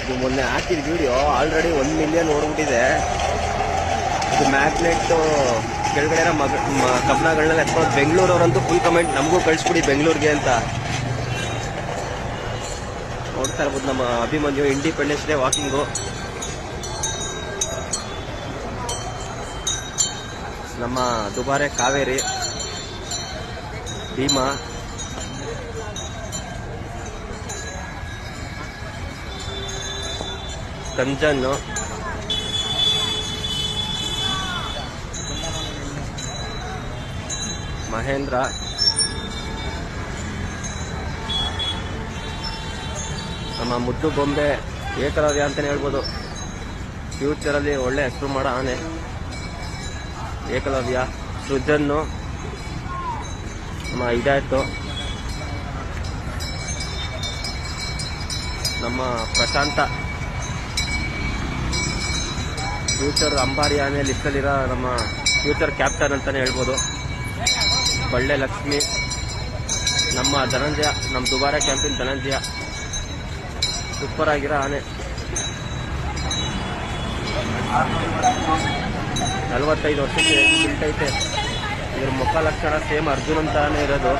ಇದು ಮೊನ್ನೆ ಹಾಕಿದ ವಿಡಿಯೋ ಆಲ್ರೆಡಿ 1 ಮಿಲಿಯನ್ ಓಡ್ಬಿಟ್ಟಿದೆ. ಇದು ಮ್ಯಾಗ್ನೆಟ್ ಕೆಳಗಡೆ ಕಬ್ಬಣಗಳನ್ನೆಲ್ಲ ಎತ್ಕೊಂಡು ಬೆಂಗಳೂರವರಂತೂ ಫುಲ್ ಕಮೆಂಟ್ ನಮಗೂ ಕಳಿಸ್ಬಿಡಿ ಬೆಂಗಳೂರಿಗೆ ಅಂತ ನೋಡ್ತಾ ಇರ್ಬೋದು. ನಮ್ಮ ಅಭಿಮನ್ಯು ಇಂಡಿಪೆಂಡೆನ್ಸ್ ಡೇ ವಾಕಿಂಗು. ನಮ್ಮ ದುಬಾರೆ ಕಾವೇರಿ, ಭೀಮಾ, ಕಂಚನ್, ಮಹೇಂದ್ರ, ನಮ್ಮ ಮುದ್ದು ಬೊಂಬೆ ಏಕಲವ್ಯ ಅಂತಾನೆ ಹೇಳ್ಬೋದು. ಫ್ಯೂಚರಲ್ಲಿ ಒಳ್ಳೆ ಹೆಸರು ಮಾಡೋ ಆನೆ ಏಕಲವ್ಯ. ಸೃಜನ್ನು, ನಮ್ಮ ಇದಾಯ್ತು, ನಮ್ಮ ಪ್ರಶಾಂತ ಫ್ಯೂಚರ್ ಅಂಬಾರಿ ಆನೆ ಲಿಸ್ಟಲ್ಲಿರೋ ನಮ್ಮ ಫ್ಯೂಚರ್ ಕ್ಯಾಪ್ಟನ್ ಅಂತಾನೆ ಹೇಳ್ಬೋದು. ಒಳ್ಳೆ ಲಕ್ಷ್ಮಿ, ನಮ್ಮ ಧನಂಜಯ, ನಮ್ಮ ದುಬಾರೆ ಕ್ಯಾಂಪಿನ ಧನಂಜಯ ಸೂಪರ್ ಆಗಿರೋ ಆನೆ. 45 ವರ್ಷಕ್ಕೆ ಬಿಲ್ಟ್ ಐತೆ. ಇದ್ರ ಮುಖ ಲಕ್ಷಣ ಸೇಮ್ ಅರ್ಜುನ್ ಅಂತಾನೆ ಇರೋದು.